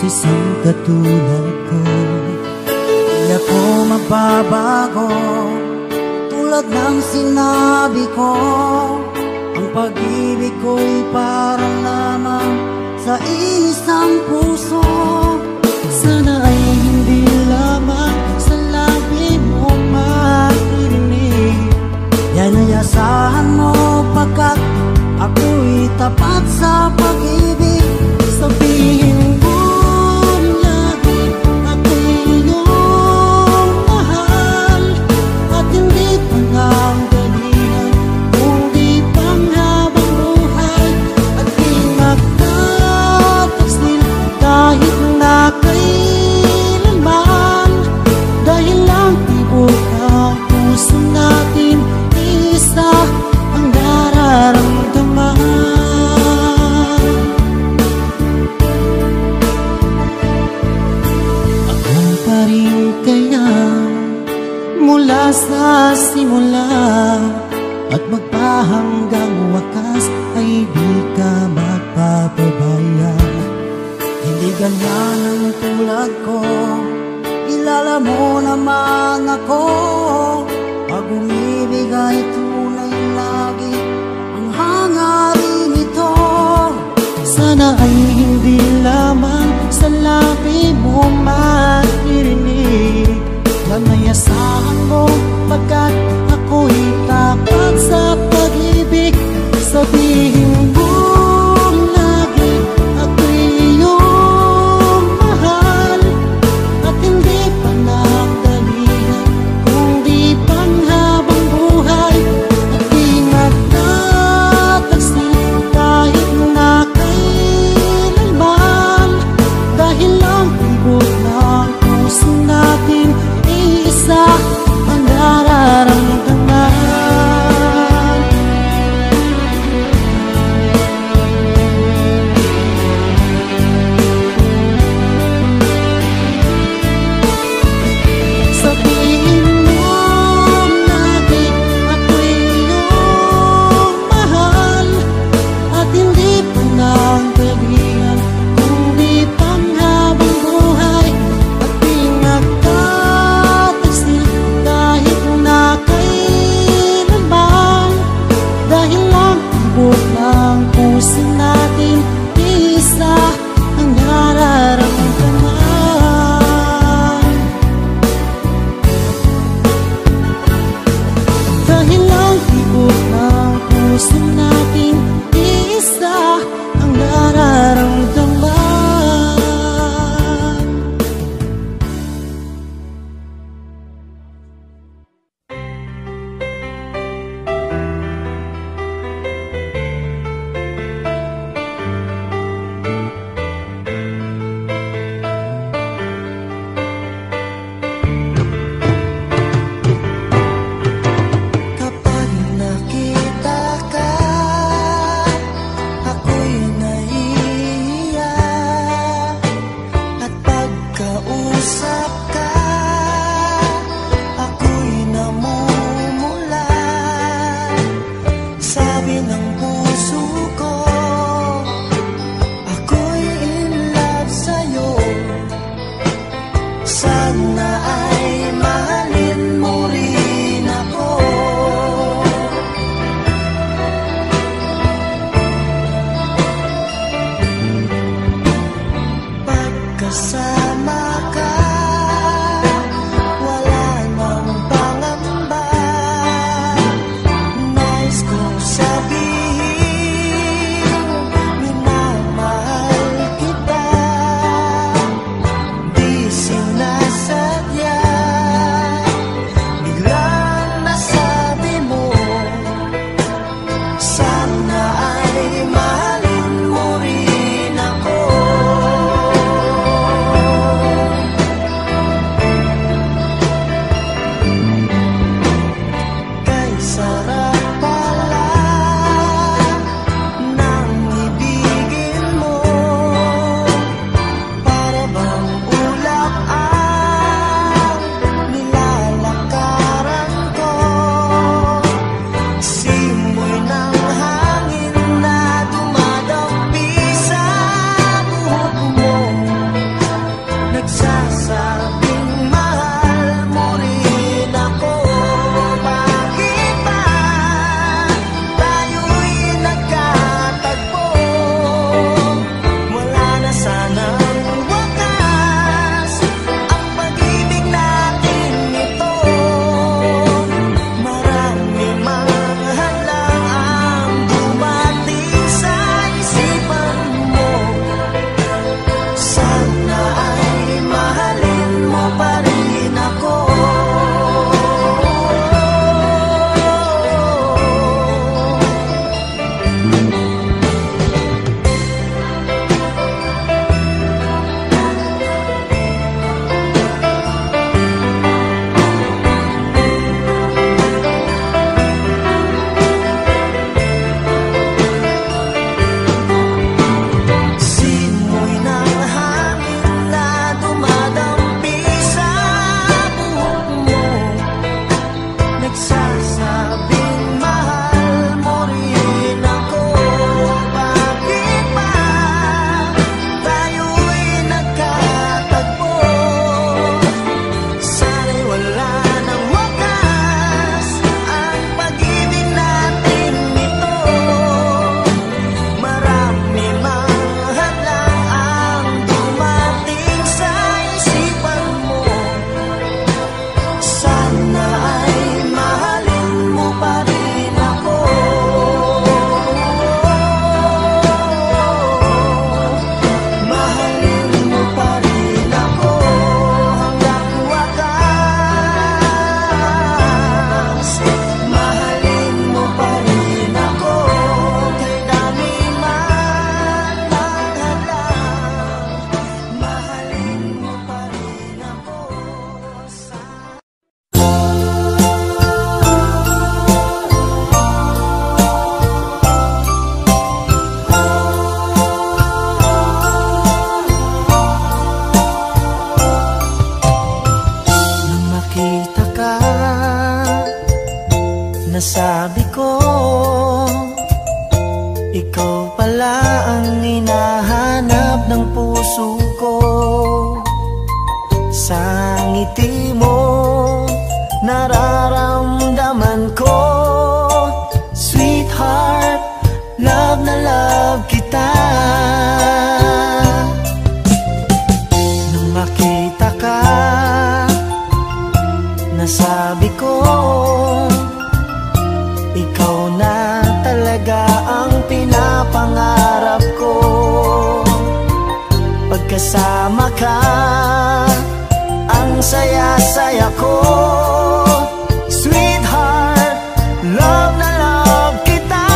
isang katulad ko. Di ako magbabago, tulad ng sinabi ko. Ang pag-ibig ko'y parang lamang sa isang puso. Sana ay hindi lamang sa labi mo maririnig. Yan ay asahan mo pagkat ako'y tapat sa pag-ibig. Sabihin mo lagi ako'y iyong mahal, at hindi pa ng galingan kundi panghabang buhay. At di magtataksil kahit na kailanman, dahil lang tibok ang puso natin isa ang nararamdaman. Ako pa rin kaya mula sa simula, at magpahanggang wakas ay di ka magpapabaya. Hindi ganyan ang tulad ko, kilala mo naman ako. Pag umibig ay tunay lagi ang hangarin ito. Sana ay hindi lamang sa labi mo maririnig. Lamayasahan mo pagkat ako'y tapat sa pag-ibig. Sabihin mo lagi ako'y iyong mahal, at hindi pa ng dalihan kundi panghabang buhay. At di magtataksil kahit na kailanman, dahil lang tibok ng puso natin isa ang nararamdaman. Sabihin mo lagi ako'y iyong mahal, at hindi pa ng galingan kundi panghabang buhay. At di magtataksil kahit na kailanman, dahil lang tibok ng puso natin isa ang nararamdaman. Dahil lang tibok ng puso natin isa ang nararamdaman. Kapag nakita ka, ako'y naiiyak, at pagkausap ka, ako'y namumula. Sabi ng puso ko, ako'y in love sa'yo. Sana ay mahalin mo rin ako. Pagkasama ka, wala nang pangamba. Nais kong sabihin, minamahal kita. Di sinasadya, biglang nasabi mo, sana ay mahalin mo rin ako. Nasabi ko, ikaw pala ang hinahanap ng puso ko. Sa ngiti mo, nararamdaman ko, sweetheart, love na love kita. Nung makita ka, nasabi ko, ikaw na talaga ang pinapangarap ko. Pagkasama ka, ang saya-saya ko. Sweetheart, love na love kita.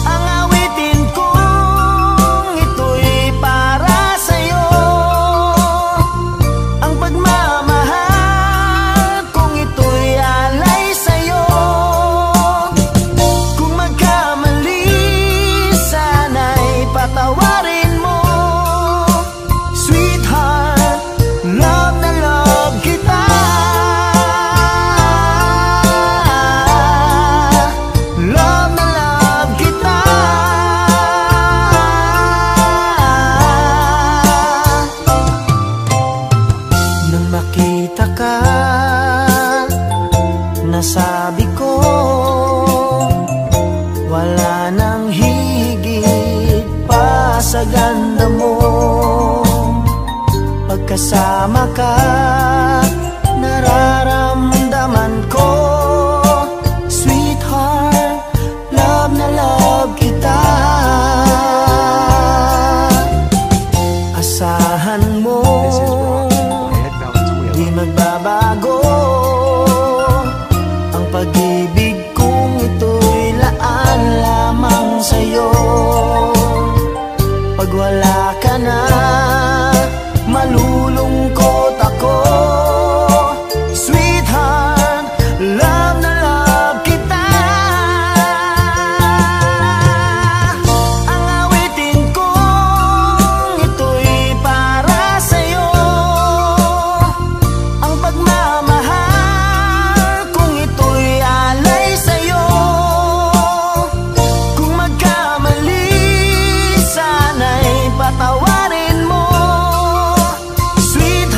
Ang awitin kong ito'y para sa'yo. Ang pagmamahal kong ito'y alay sa'yo. Kung magkamali, sana'y patawarin mo. Sweetheart, love na love kita. Love na love kita. Nang makita ka, nasabi ko, wala nang higit pa sa ganda mo. Pagkasama ka, nararamdaman ko, sweetheart, love na love kita. Asahan mo, di magbabago ang pag-ibig kong ito'y laan lamang sa'yo. Pag wala ka na, malulungkot ako. Sweetheart, love na love kita. Ang awitin kong ito'y para sa'yo. Ang pagmamahal kong ito'y alay sa'yo. Kung magkamali, sana'y patawarin mo. Sweetheart,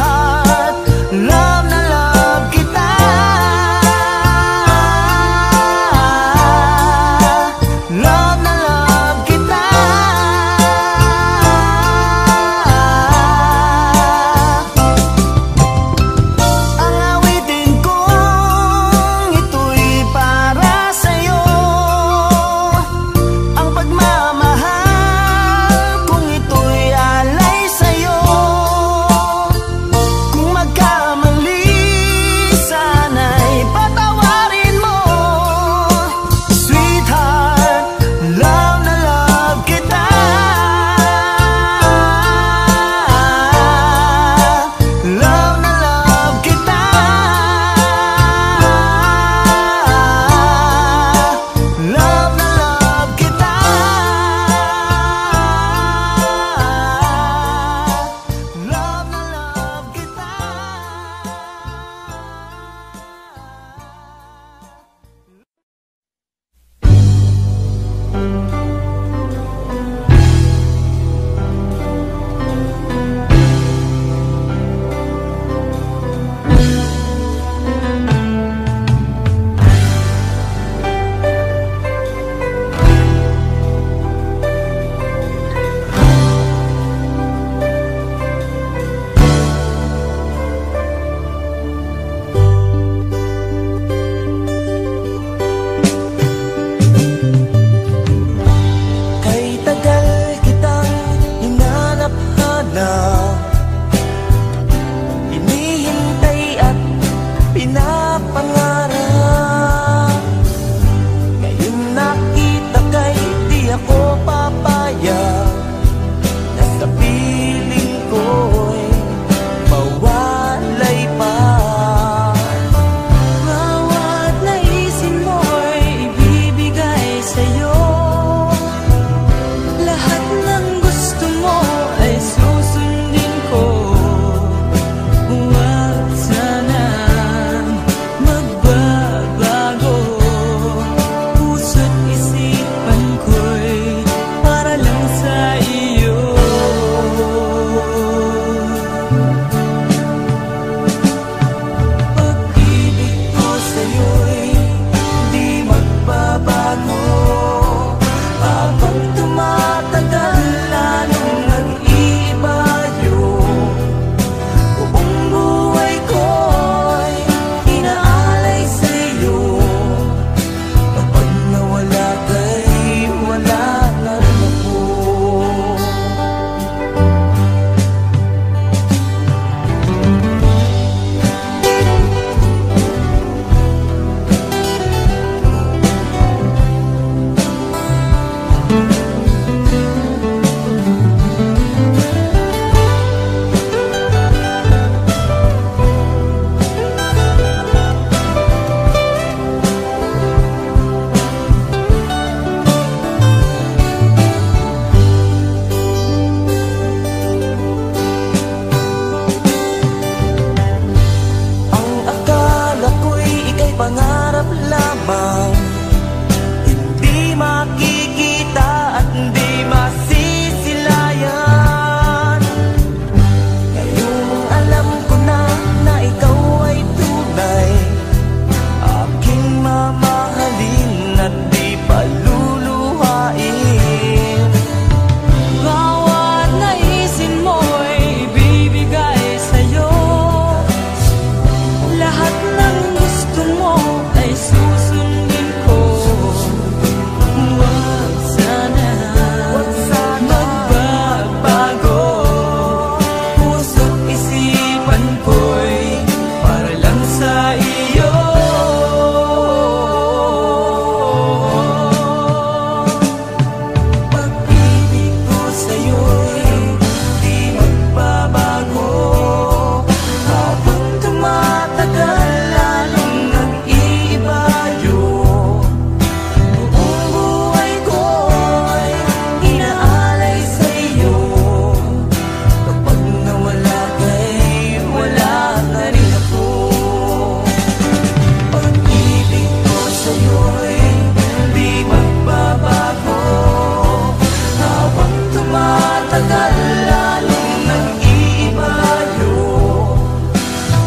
tagal lalong nag-iiba yun.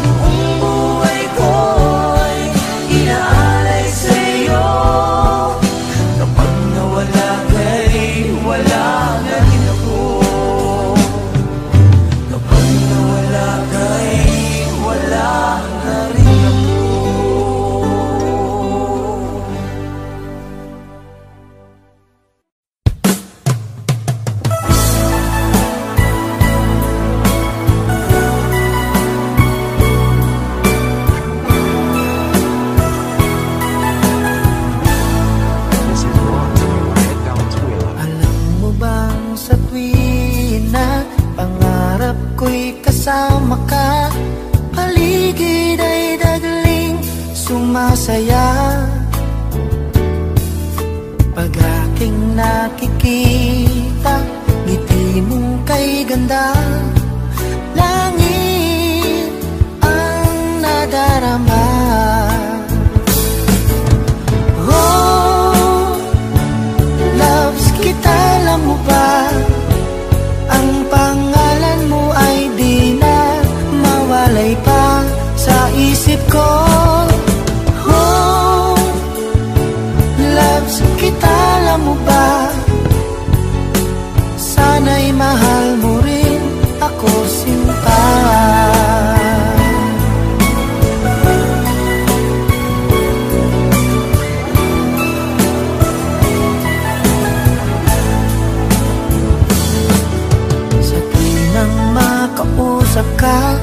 Buong buhay ko'y inaalay sa'yo. Kapag nawala ka'y wala na rin ako. Kapag nawala ka'y wala na rin ako. Sa tuwing na pangarap ko'y kasama ka, paligid ay dagling sumasaya. Pag aking nakikita, ngiti mong kay ganda, langit ang nadarama. Oh, loves kita, alam mo ba? Ang pangalan mo ay di na mawalay pa sa isip ko. Oh, loves kita, alam mo ba? Sana'y mahal mo rin ako, sinta. Makausap ka,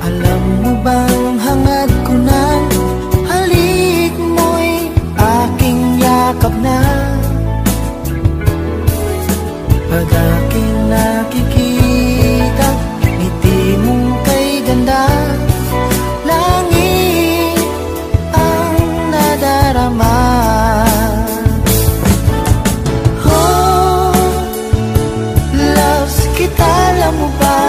alam mo bang hangad ko ng halik mo'y aking yakap na. Pag aking nakikita, ngiti mong kay ganda, langit ang nadarama. Oh, loves kita, alam mo ba?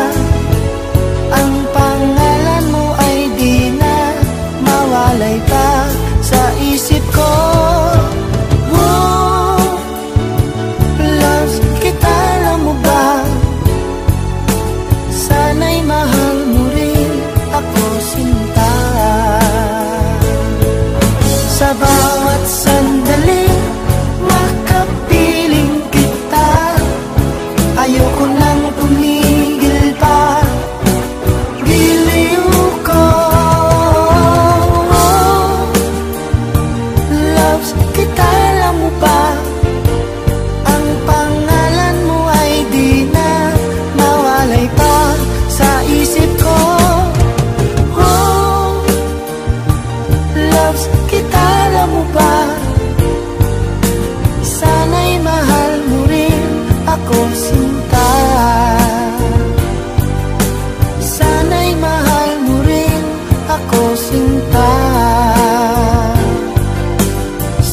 Ang pangalan mo ay di na mawalay pa sa isip ko. Oh, loves kita, alam mo ba? Sana'y mahal mo rin ako, sinta. Sa bawat sandali makapiling kita, ayoko nang tumigil pa. Kita, alam mo ba? Ang pangalan mo ay di na mawalay pa sa isip ko. Oh, loves kita, alam mo ba? Sana'y mahal mo rin ako, sinta. Sana'y mahal mo rin ako, sinta.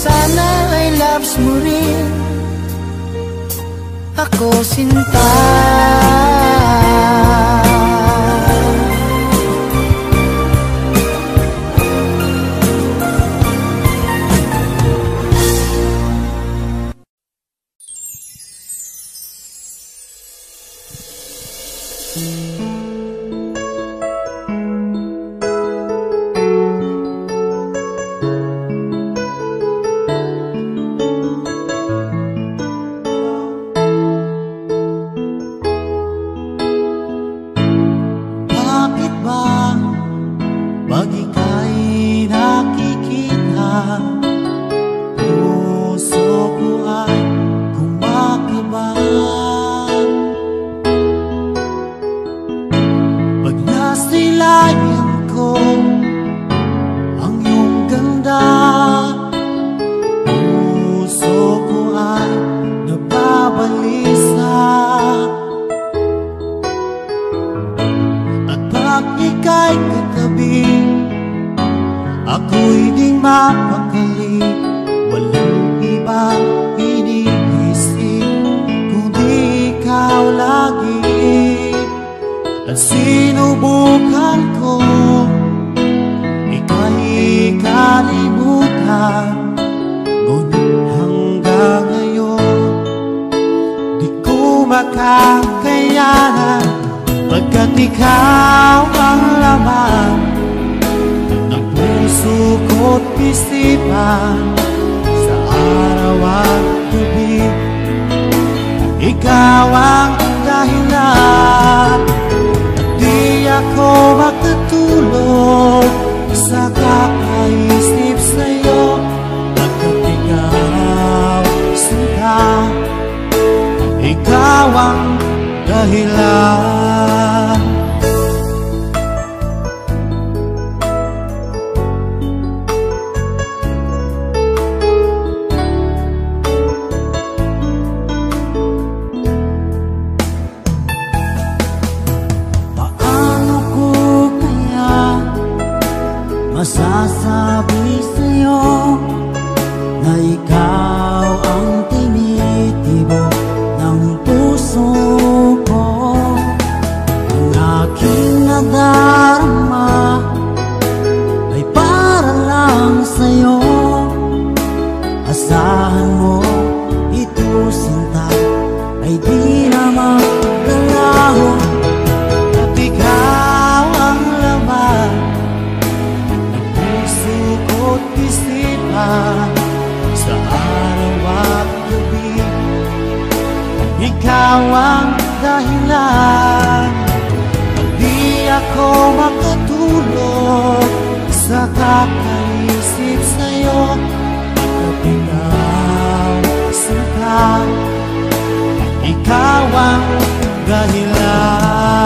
Sana ay loves mo rin ako, sinta. Ngunit hanggang ngayon di ko maka kakayanan, pagkat ikaw ang laman ng puso ko't isipan. Sa araw at gabi, ikaw ang dahilan. Di ako makatulog sa kakaisip sa'yo, pagkat ikaw sinta, ikaw ang dahilan. Masasabi sa'yo na ikaw ang tinitibok ng puso ko. Ang aking nadarama ay para lang sa'yo. Asahan mo ito, sinta, ay di na magdalaho. At ikaw ang laman ko't isipan. Sa araw at gabi, ikaw ang dahilan. Di ako makatulog sa kakaisip sa'yo, pagkat ikaw sinta, ikaw ang dahilan.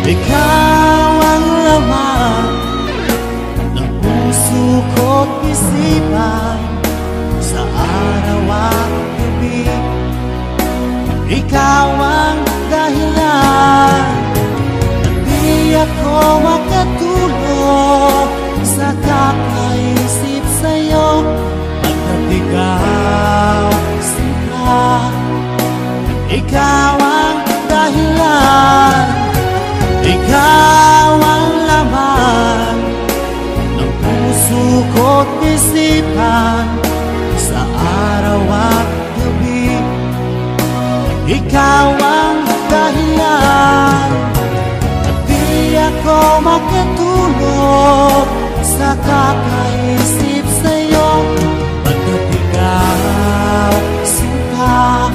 Ikaw ang laman ng puso ko't isipan. Sa araw at gabi, ikaw ang dahilan. Di ako makatulog sa kakaisip sa'yo, pagkat ikaw sinta, ikaw ang dahilan. Ikaw ang laman ng puso ko't isipan. Sa araw at gabi, ikaw ang dahilan. At di ako makatulog sa kakaisip sa'yo, pagkat ikaw sinta,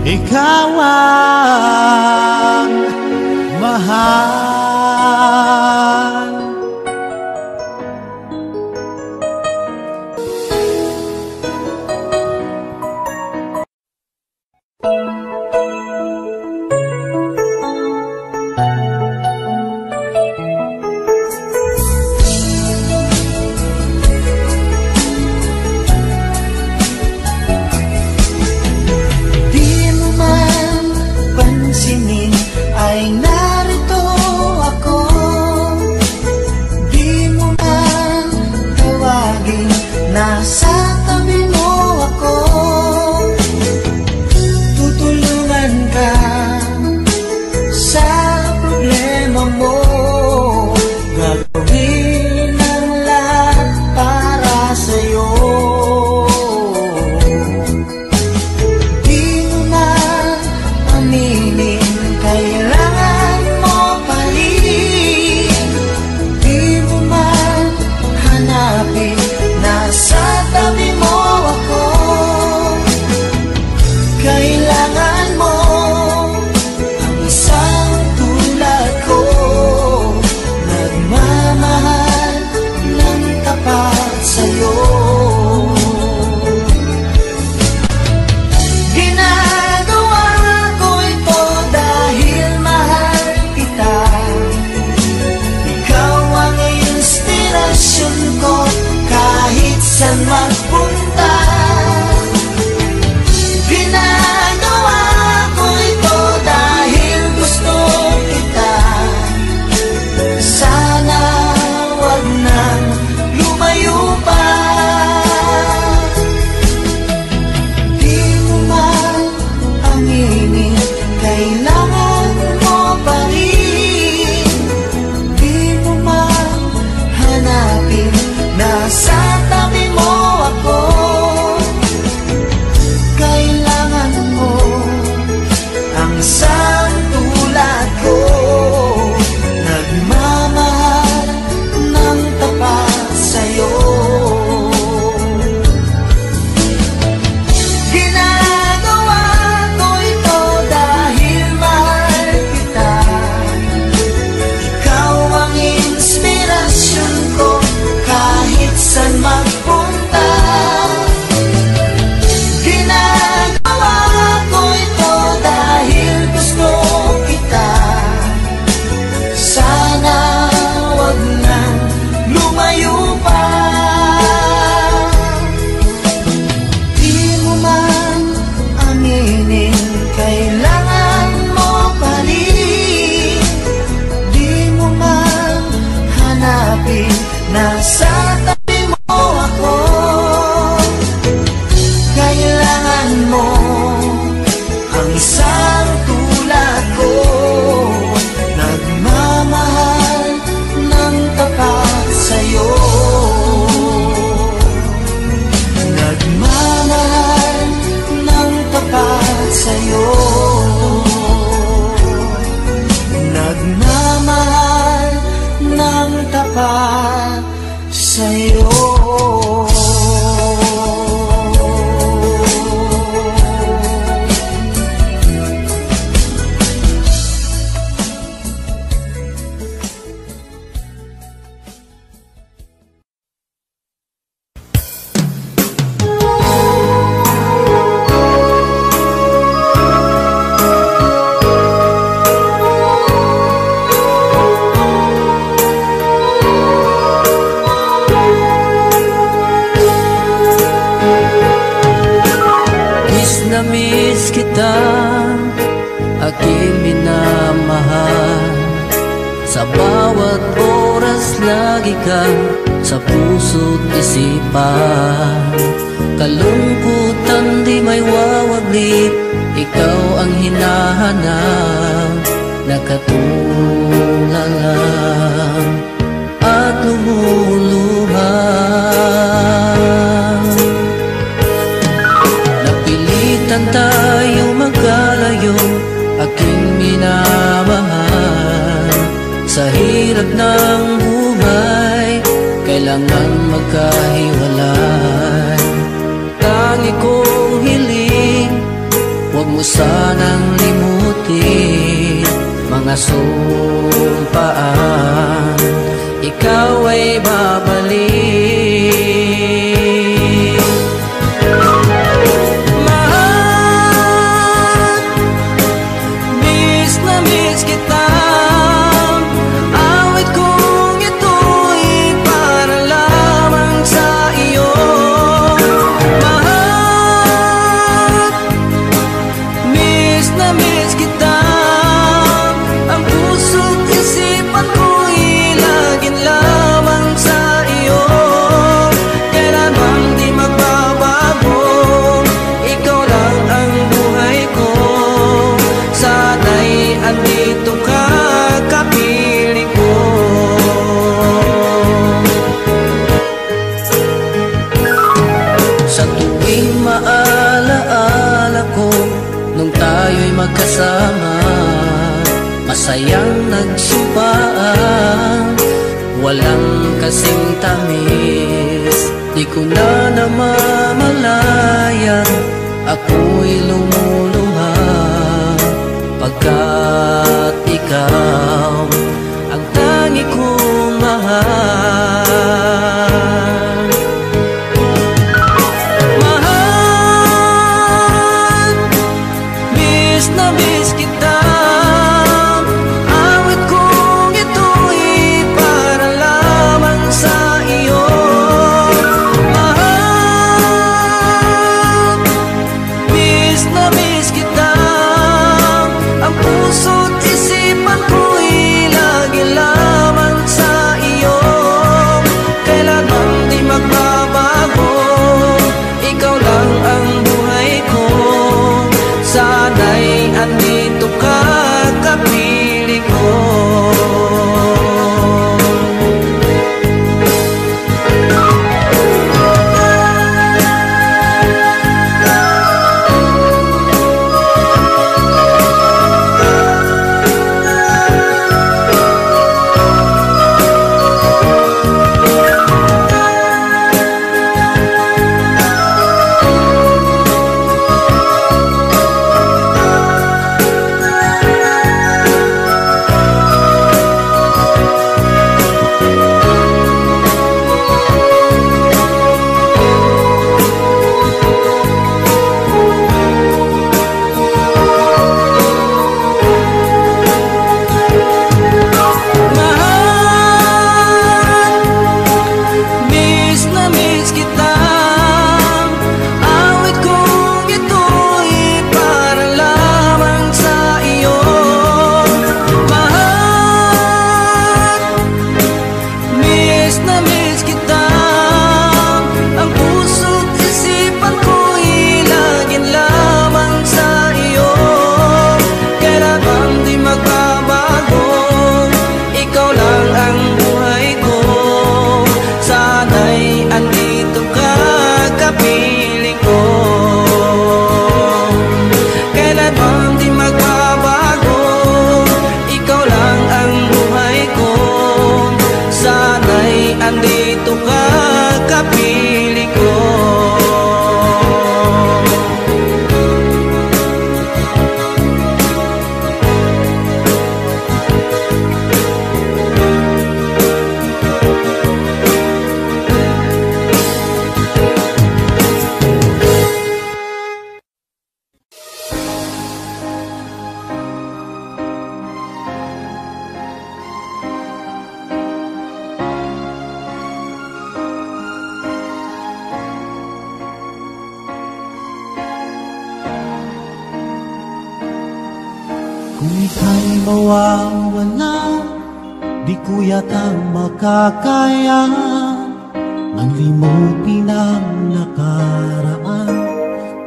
ikaw ang mahal. Di mo man na miss kita, aking minamahal. Sa bawat oras lagi ka sa puso't isipan. Kalungkutan di may wawaglit, ikaw ang hinahanap. Nakatulala at lumuluha. Napilitan tayo magkalayo, aking minamahal. Sa hirap ng buhay, kailangan magkahiwalay. Tangi kong hiling, huwag mo sanang limutin mga sumpaan, ikaw ay babalik. Mahal, miss na miss kita. Awit kong ito'y para lamang sa iyo. Mahal, miss na miss kita. Ang puso't isipan ko'y laging lamang sa iyo. Kailanman di magbabago, ikaw lang ang buhay ko. Sana'y andito ka, kapiling ko. Sa tuwing maalaala ko nung tayo'y magkasama, masayang nagsumpaan, walang kasing tamis. Di ko na namamalayan, ako'y lumuluha, pagkat ikaw ang tangi kong mahal. Mahal, miss na miss kita. Awit kong ito'y para lamang sa iyo. Mahal, miss na miss kita. Ang puso't isipan ko'y Kung ika'y mawawala, di ko yata makakaya nang limutin ang nakaraan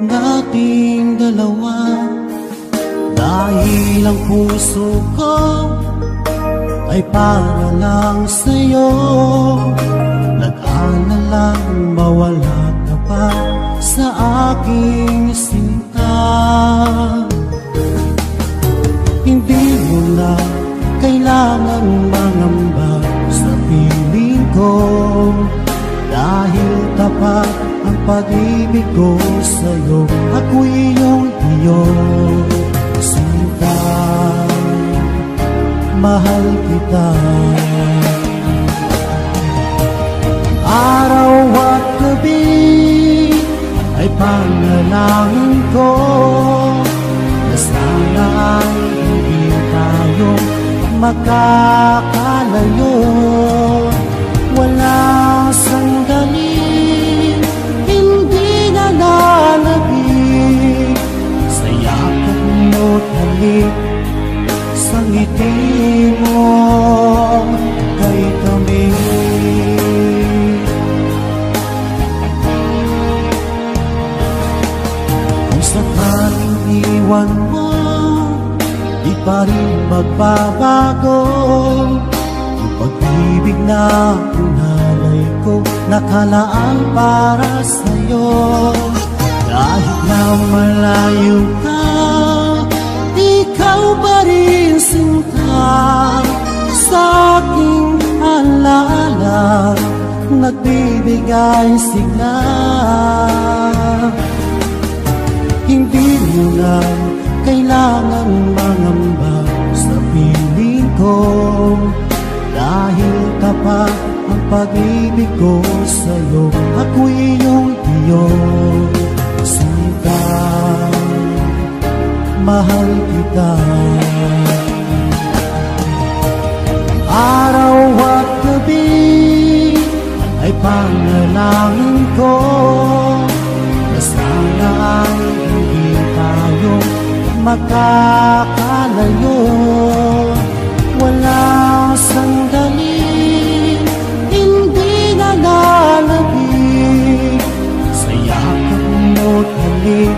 nating dalawa. Dahil ang puso ko ay para lang sa'yo, nag-aalalang mawala ka pa sa aking sinta. Hindi mo na kailangan mangamba sa piling ko, dahil tapat ang pag-ibig ko sa'yo. Ako'y iyong sinta, mahal kita. Araw at gabi ay panalangin ko na sana ay hindi tayo makakalayo. Walang sandali, hindi na lalabig sa yakap mo't halik, sa ngiti mo kay kami. Kung sakaling iwan mo, di pa rin magbabago ang pag-ibig na pinalay ko, nakalaan para sa'yo. Kahit na malayo ka, ikaw pa rin sinta sa aking alaala, nagbibigay sigla. Hindi mo na kailangan mangamba sa piling ko, dahil tapat ang pag-ibig ko sa'yo. Ako'y iyong sinta, mahal kita. Araw at gabi ay panalangin ko na sana ay hindi tayo makakalayo. Walang sandali, hindi na lalabig sa yakap mo't halik,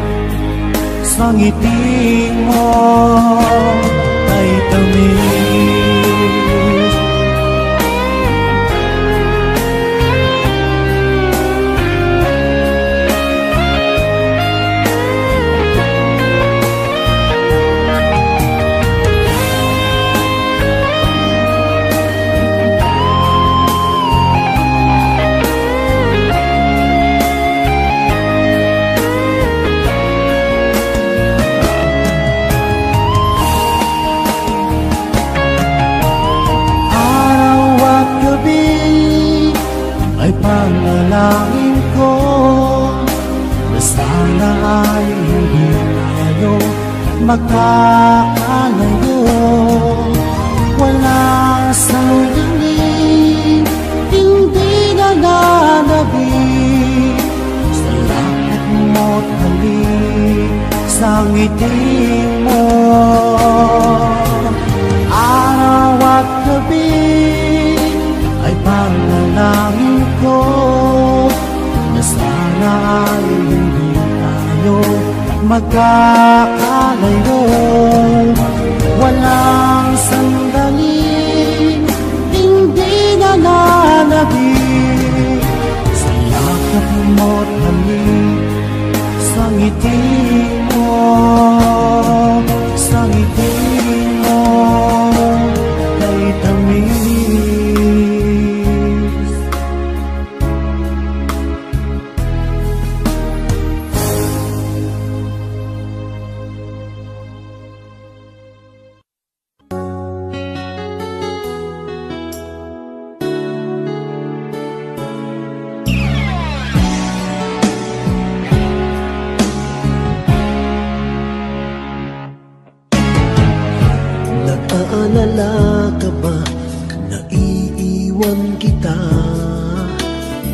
sa ngiti mo ay tamis. Panalangin ko na sana ay hindi tayo magkakalayo. Wala sandali, hindi na lalabig sa lakad mo't halik, sa ngiti mo. Araw at gabi ay panalangin ko na sana ay hindi tayo magkakalayo. Walang sandali, hindi na lalabig sa yakap mo't halik, sa ngiti mo, sa ngiti mo kay tamis. Naalala ka ba, naiiwan kita?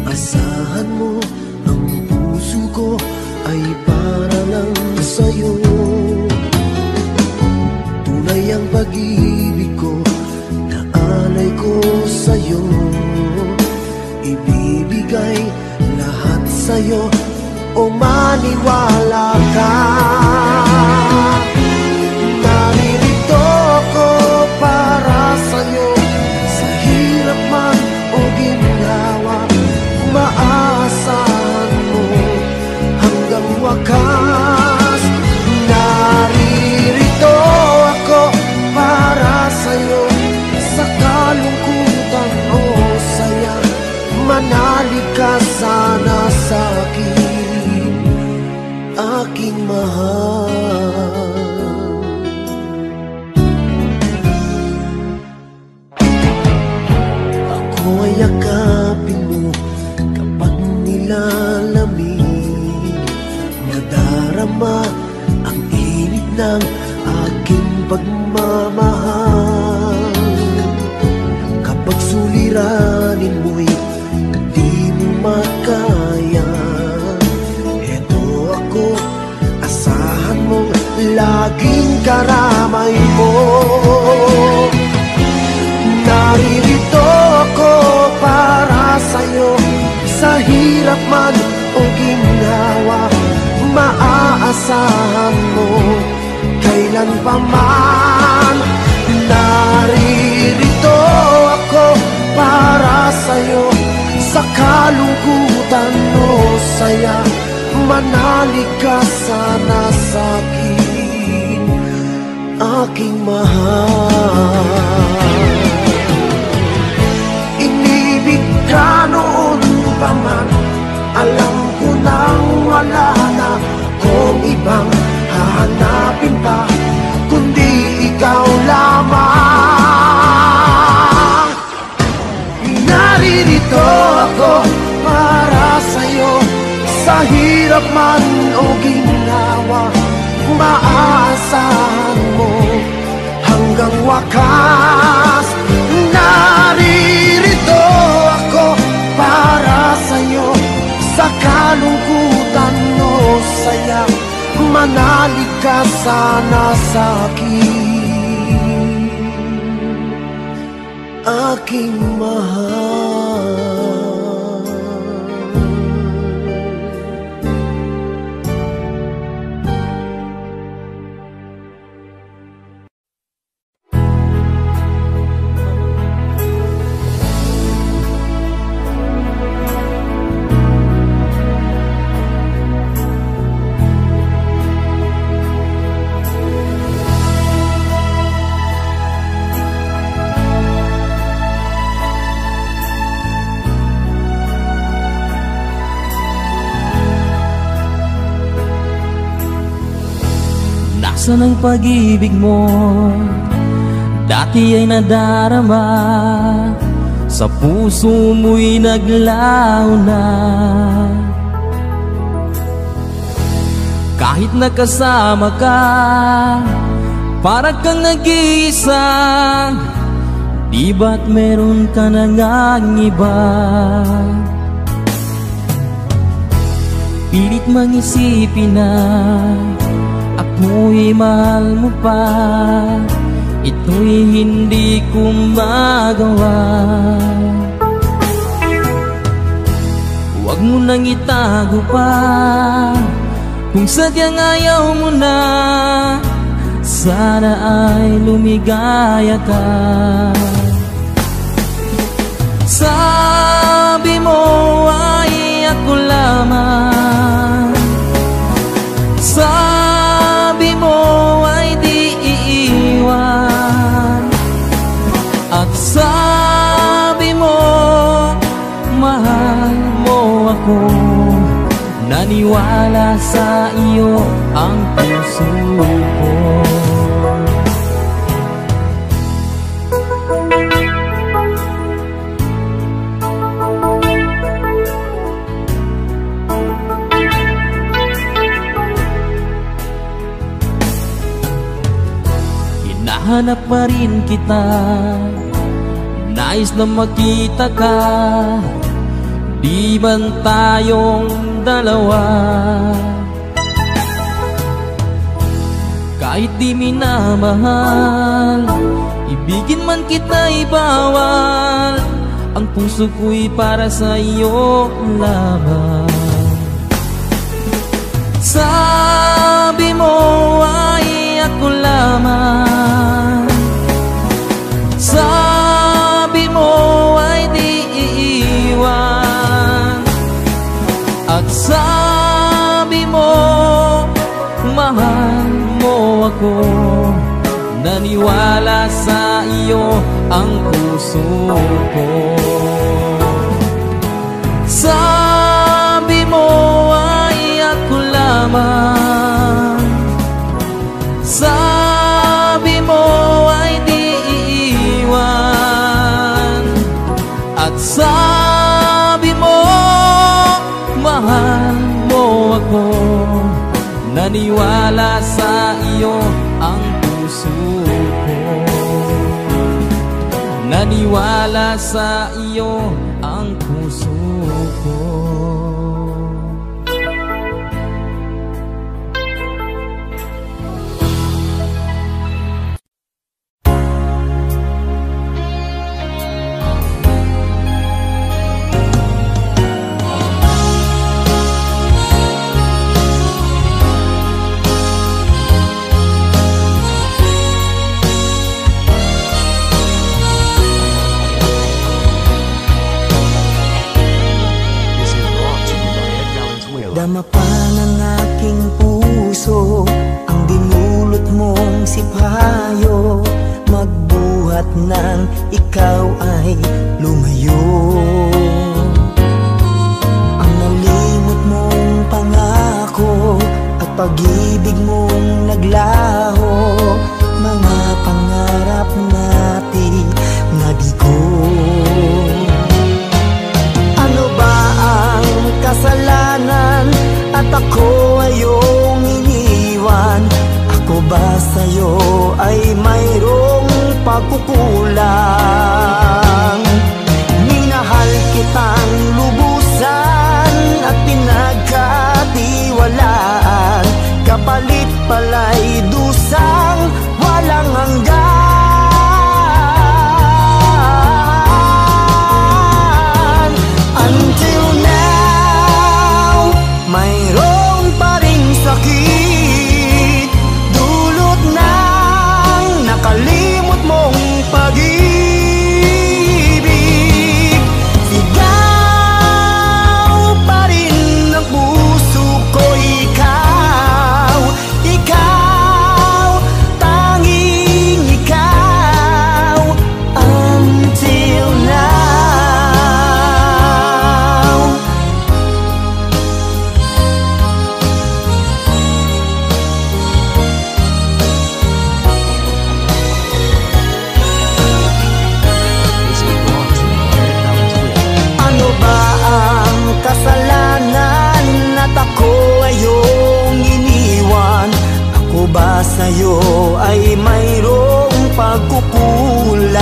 Asahan mo, ang puso ko ay para lang sa'yo. Tunay mahal. Ako ay yakapin mo kapag nilalamig, nadarama ang init ng aking pagmamahal. Kapag suliranin mo'y di mo makaya, eto ako, asahan mong laging karamay mo. Naririto ako para sa'yo, sa hirap man o ginhawa, maaasahan mo kailan pa man. Naririto ako para sa'yo, sa kalungkutan o saya, manalig ka sana sa'kin, aking mahal. Inibig ka noon pa man, alam ko nang wala na kung ibang hahanapin pa, kundi ikaw lamang. Naririto ako para sa'yo, sa hirap man o ginawa, maaasahan mo hanggang wakas. Naririto ako para sa'yo, sa kalungkutan o saya, manalig ka sana sa'kin, aking mahal. Nasaan ang pag-ibig mo? Dati ay nadarama, sa puso mo'y naglaho na. Kahit nakasama ka, para kang nag-iisa, di ba't meron ka na ngang iba? Pilit mang isipin na ako'y mahal mo pa, ito'y hindi ko magawa. Huwag mo nang itago pa, kung sadyang ayaw mo na, sana ay lumigaya ka. Sabi mo ay ako lamang, sabi mo ay di iiwan, at sabi mo mahal mo ako. Naniwala sa iyo ang puso ko. Hinahanap pa rin kita, nais na makita ka, di man tayong dalawa. Kahit di minamahal, ibigin man kita'y bawal, ang puso ko'y para sa iyo lamang. Sabi mo ay ako lamang, sabi mo ay di iiwan, at sabi mo mahal mo ako. Naniwala sa iyo ang puso ko. Sabi mo ay ako lamang, naniwala sa iyo ang puso ko. Naniwala sa iyo ang puso ko. Dama pa ng aking puso ang dinulot mong sipayo, magbuhat ng ikaw ay lumayo. Ang nalimot mong pangako at pag-ibig mong naglaho, mga pangarap natin nabigo. Ano ba ang kasalanan at ako ay iyong iniwan? Ako ba sa'yo ay mayroong pagkukulang? Minahal kitang lubusan at pinagkatiwalaan, kapalit pala'y dusang walang hanggan. Until now, mayroon pa ring sakit, dulot ng nakalimot mong pag-ibig. Sigaw pa rin ang puso ko, ikaw, ikaw, tanging ikaw. Until now. Ano ba ang kasalanan at ako ay iyong iniwan? Ako ba sa'yo ay mayroong pagkukulang?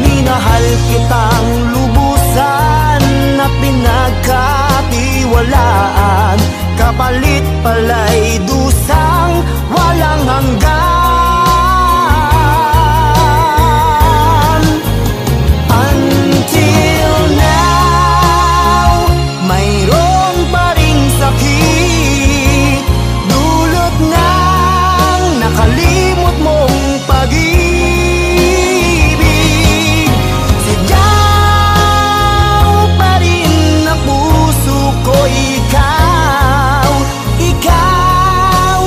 Minahal kitang lubusan at pinagkatiwalaan, kapalit pala'y dusang walang hanggan. Until now, mayroon pa ring sakit, dulot ng nakalimot mong pag-ibig. Sigaw pa rin ang puso ko, ikaw, ikaw,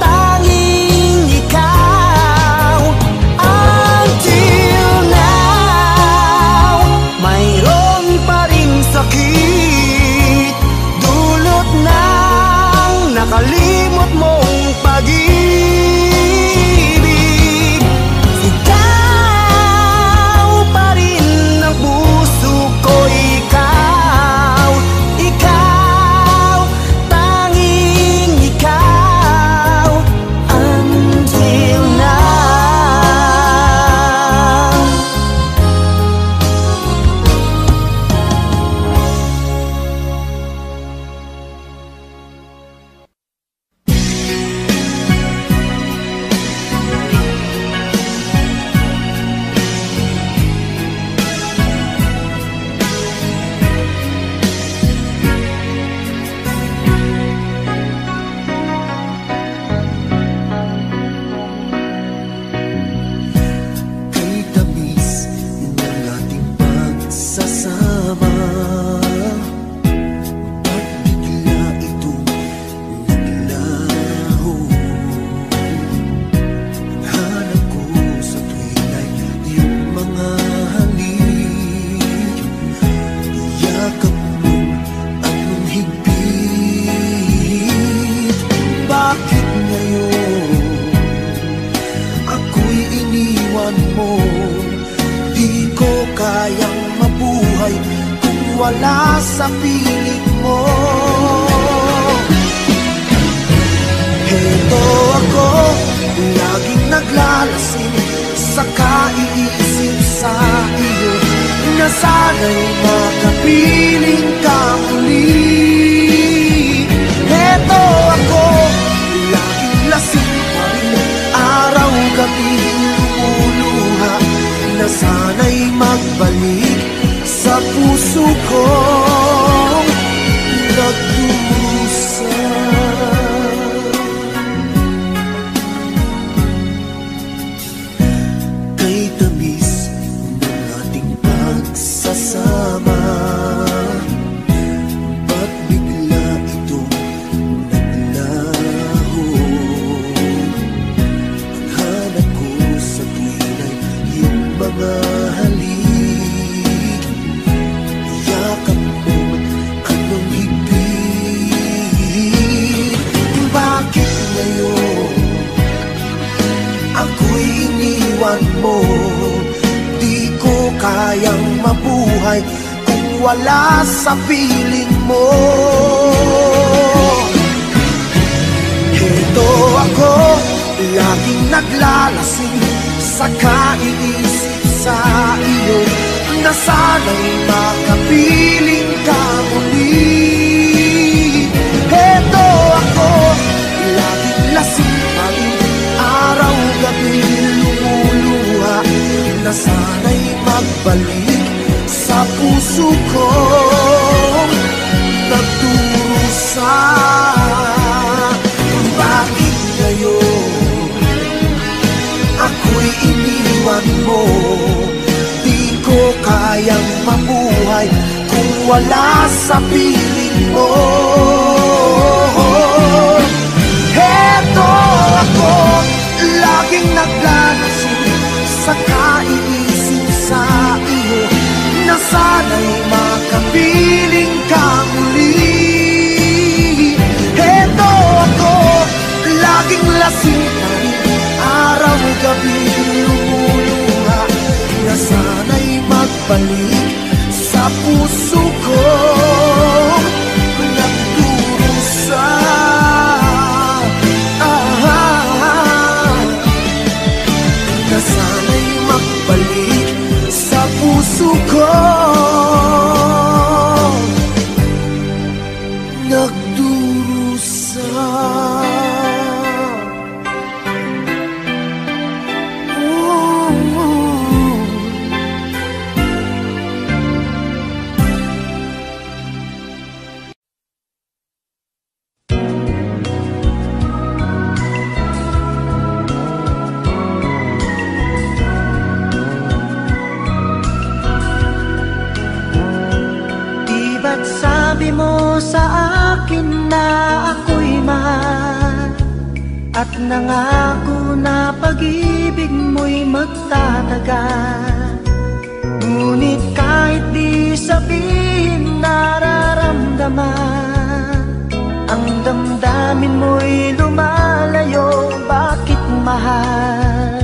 tanging ikaw. Until now, mayroon pa ring sakit, dulot ng nakalimot mong pag-ibig. Sigaw pa rin ang puso ko, ikaw, ikaw, tanging ikaw. Until now. Kay tamis ng ating pagsasama, at bigla itong naglaho. Hanap ko sa tuwing ay iyong mga halik, yakap mo ang higpit. Bakit ngayon ako'y iniwan mo? Di ko kayang mabuhay kung wala sa piling mo. naglalasing sa kaiisip sa iyo na sana'y makapiling ka muli. Eto ako, laging lasing pa rin, araw-gabi lumuluha na sana'y magbalik sa puso kong nagdusa. Kay tamis ng ating pagsasama, ba't bigla itong naglaho? Ang hanap ko sa tuwin ay iyong mga halik, yakap mo anong higpit. Bakit ngayon ako'y iniwan mo? Di ko kayang mabuhay kung wala sa piling mo. Heto ako, laging naglalasing sa kaiisip sa iyo na sana'y makapiling ka muli. Heto ako, laging lasing pa rin, araw-gabi lumuluha na sana'y magbalik sa puso kong nagdurusa. Bakit ngayon ako'y iniwan mo? Di ko kayang mabuhay kung wala sa piling mo. Heto ako, laging naglalasing sa kaiisip sa iyo na sana'y makapiling ka muli. Heto ako, laging lasing pa rin, araw-gabi lumuluha na sana'y magbalik sa puso ko nagdurusa. Na sana'y magbalik sa puso ko nagdurusa. Ba't sabi mo sa akin na ako'y mahal, at nangako na pag-ibig mo'y magtatagal? Ngunit kahit di sabihin nararamdaman, ang damdamin mo'y lumalayo. Bakit mahal?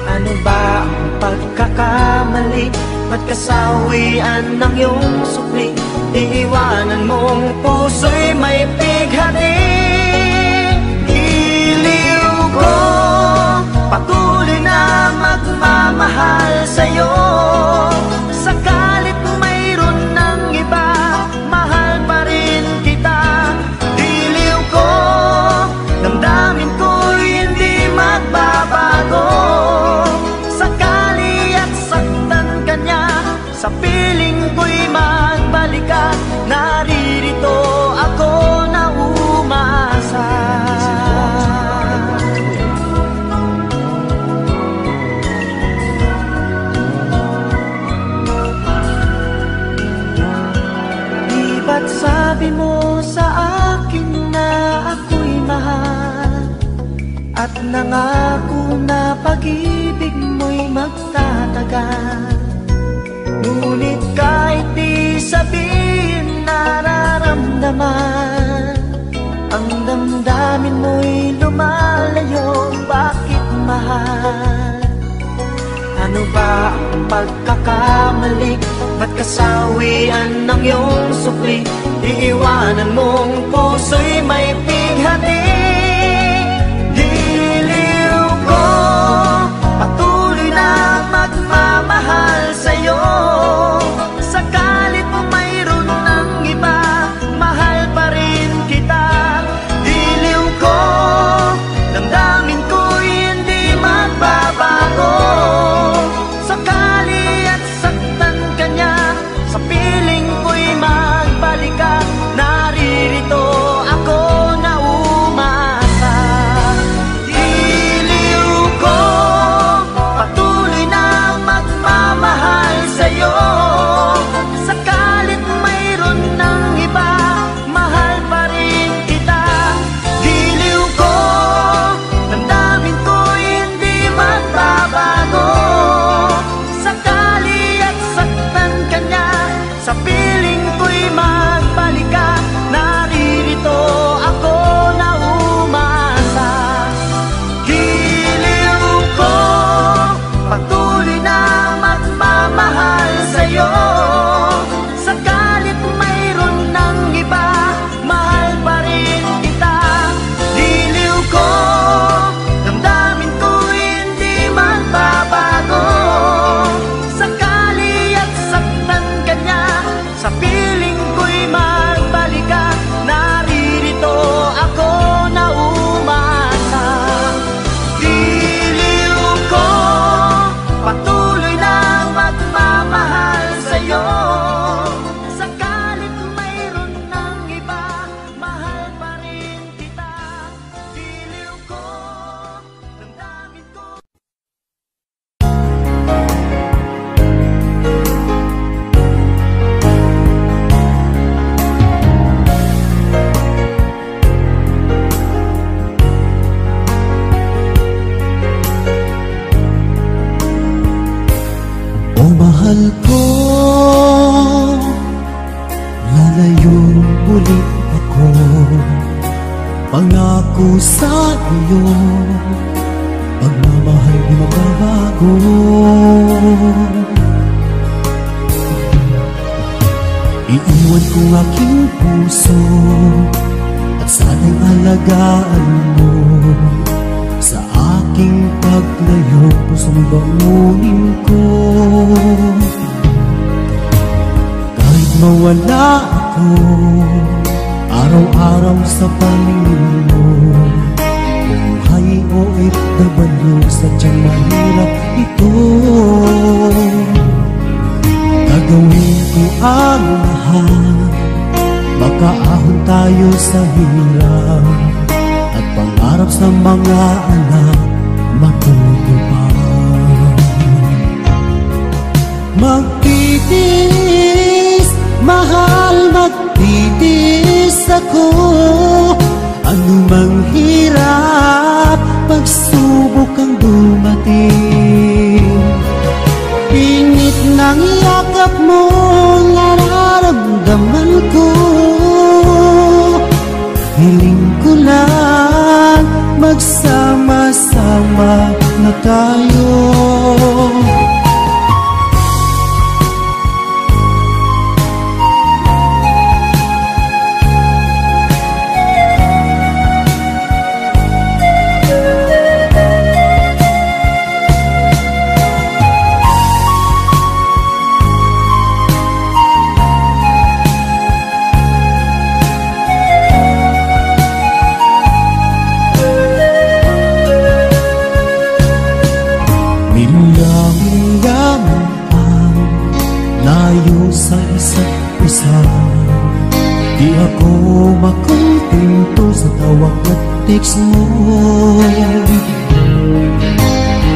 Ano ba ang pagkakamali? Ba't kasawian ng iyong sukli? Iiwanan mong puso'y may pighati. Iliw ko, patuloy na magmamahal sa'yo. Sakalit mayroon ng iba, mahal pa rin kita. Iliw ko, damdamin ko'y hindi magbabago. Sakali at saktan ka niya, sa piling ko'y magbalik ka. Naririto ako na umasa. Di ba't sabi mo sa akin na ako'y mahal, at nangako na pag-ibig mo'y magtatagal? Ngunit kahit di sabihin nararamdaman, ang damdamin mo'y lumalayo. Bakit mahal? Ano ba ang pagkakamali? Ba't kasawian ng iyong sukli? Iiwanan mong puso'y may pighati. Diliw ko, mahal ko, lalayo ulit ako. Pangako sa iyo, pagmamahal di magbabago. Iiwan ko aking puso at sana'y alagaan mo. Sa aking paglayo, pusong bangunin ko. Kahit mawala ako araw-araw sa paningin mo, buhay o OFW, sadyang mahirap ito. Gagawin ko ang lahat, makaahon tayo sa hirap, at pangarap sa mga anak matutupad. Magtitiis, mahal, magtitiis ako. Anumang hirap, pagsubok ang dumating. Pingit ng yakap mo, nararamdaman ko. Hiling ko lang, magsama-sama na tayo. Sa isa't isa, di ako makontento sa tawag at text mo.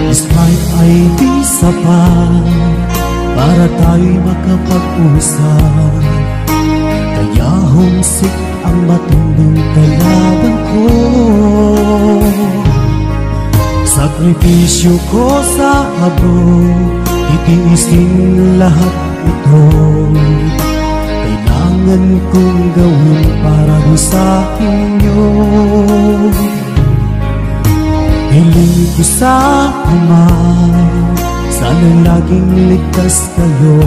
Skype ay di sapat para tayo'y makapag-usap, kaya homesick ang matinding kalaban ko. Sakripisyo ko sa abroad, itiisin lahat ito. Kailangan kong gawin para sa inyo. Hiling ko sa Ama, sana laging ligtas kayo.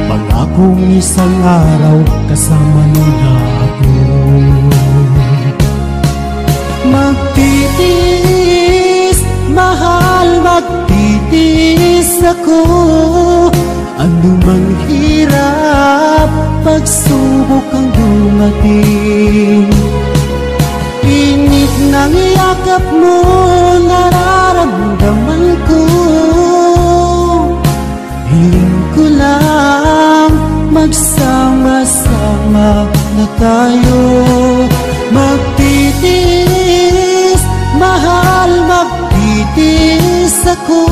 Pangakong isang araw kasama nila ako. Magtitiis, mahal, magtitiis ako. Anumang hirap, pagsubok ang dumating. Init ng yakap mo, nararamdaman ko. Hiling ko lang, magsama-sama na tayo. Magtitiis, mahal, magtitiis ako.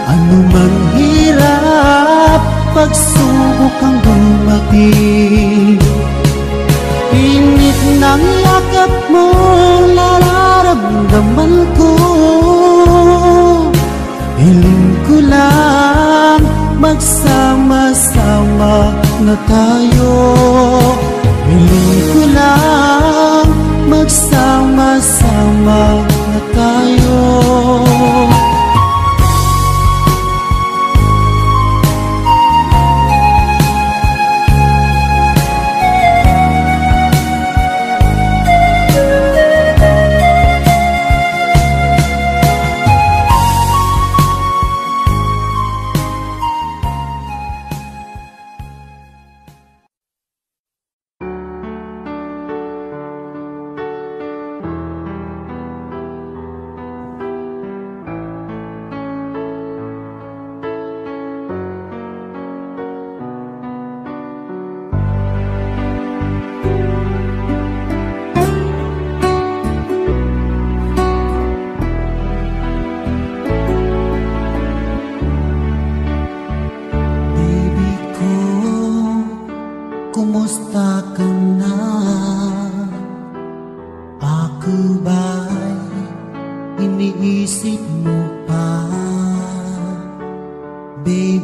Anumang hirap, pagsubok ang dumating. Init ng yakap mo, nararamdaman ko. Hiling ko lang, magsama-sama na tayo. Hiling ko lang, magsama-sama na tayo.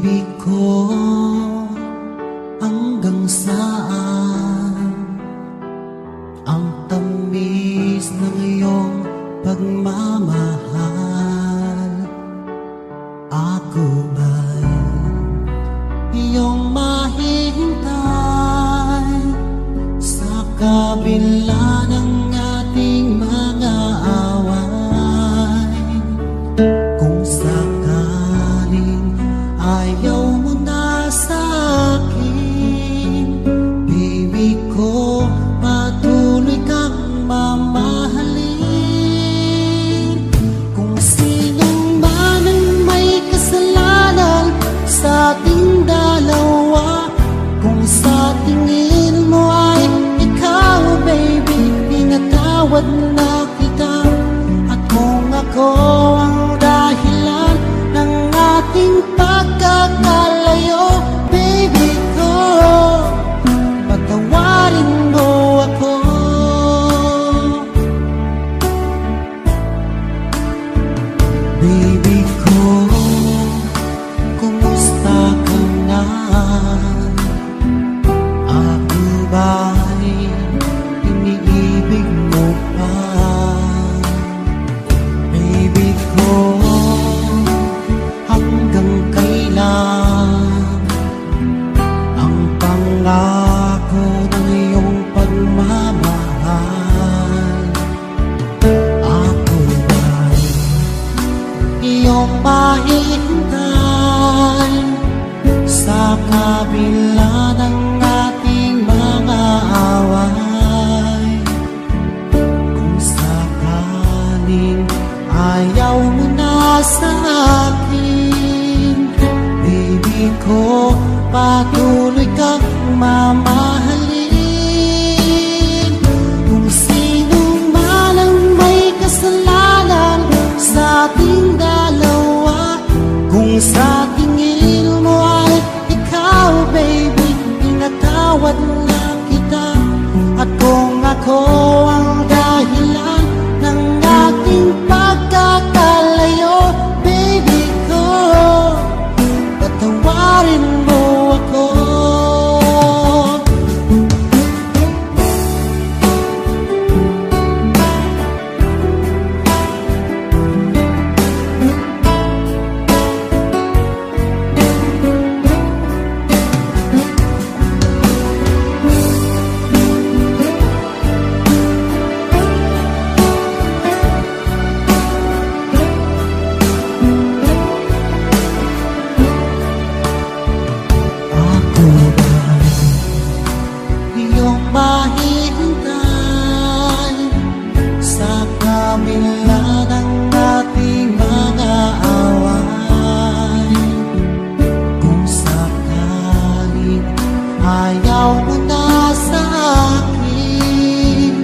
baby ko, hanggang saan ang tamis ng iyong pagmamahal? Ako ba'y iyong mahihintay sa kabila ng ating mga away? Kung sakaling ayaw mo na sa akin, baby ko, patuloy kang mamahalin. Kung sinong man ang may kasalanan sa ating dalawa, kung sa tingin mo ay ikaw, baby, pinatawad na kita. At kung ako ang dahilan ng ating pagkakalayo, baby ko, patawarin mo ako. Baby ko, kumusta ka na? Ako ba'y iniibig mo pa? Baby ko, hanggang kailan ang pangako ng iyong pagmamahal? Ako ba'y iyong mahihintay sa kabila ng ating mga away? Kung sakaling ayaw mo na sa akin, baby ko, patuloy kang mamahalin. Kung sino man ang may kasalanan sa ating dalawa, kung sa tingin mo ay ikaw, baby, pinatawad na kita. At kung ako ang dahilan ng ating pagkakalayo, baby ko, patawarin mo ako. Ako ba'y iyong mahihintay sa kabila ng ating mga away? Kung sakaling ayaw mo na sa akin,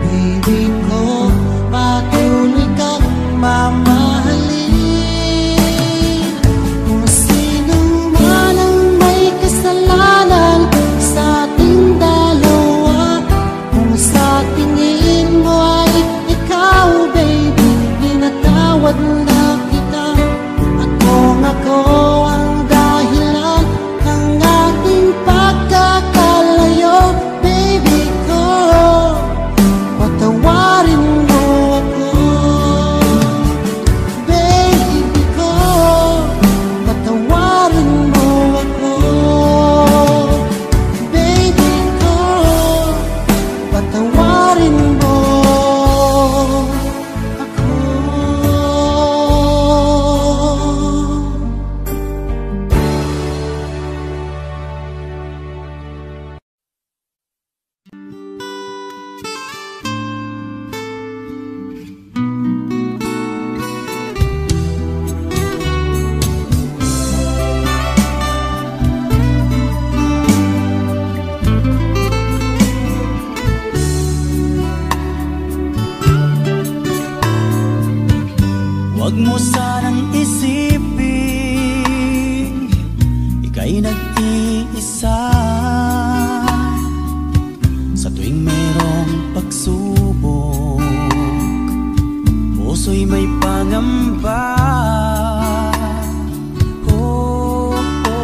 baby ko, patuloy kang mamahalin. Kung sino man ang may kasalanan sa ating dalawa, kung sa tingin mo ay ikaw, baby, pinatawad na kita. At kung ako ang dahilan ng ating pagkakalayo, baby ko, patawarin mo ako. Baby ko, patawarin mo ako. Baby ko, patawarin mo ako. Huwag mo sanang isipin ika'y nag-iisa sa tuwing merong pagsubok. Puso'y may pangamba. Oh, oh.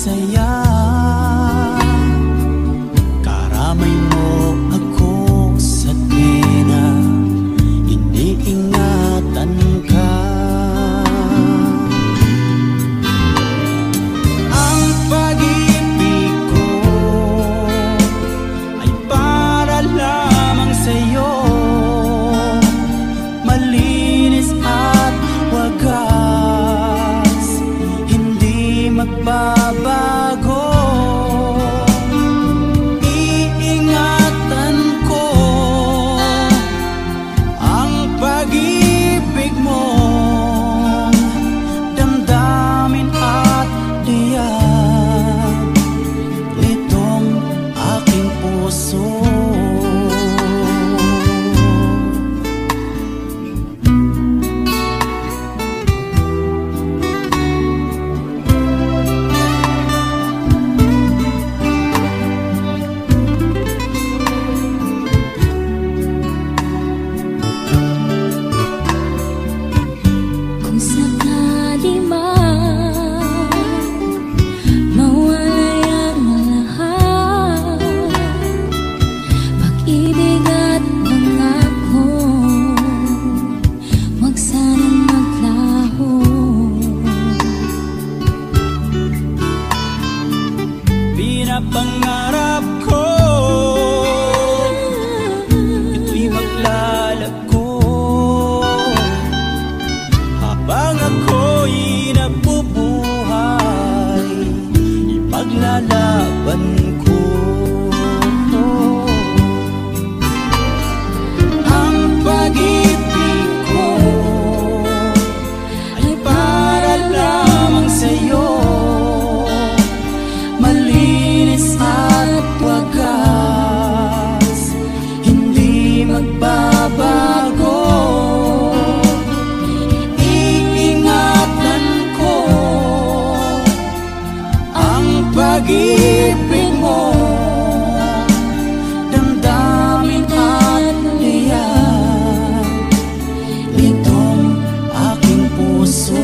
saya. Karamay mo ako sa tuwina iniingatan ka. Ang pag-ibig ko ay para lamang sa'yo, malinis at wagas, hindi magbabago. Iingatan ko ang pag-ibig mo, damdamin at diyan itong aking puso. Kung sakali man mawalay ang lahat, pag-ibig at pangako, wag sanang maglaho. Pinapangarap ko ito'y maglalago habang ako'y nabubuhay, ipaglalaban ko ang pag-ibig ko ay para lamang sa'yo, malinis at wagas, hindi magbabago. Iingatan ko ang pag-ibig mo, damdamin at diyan itong aking puso.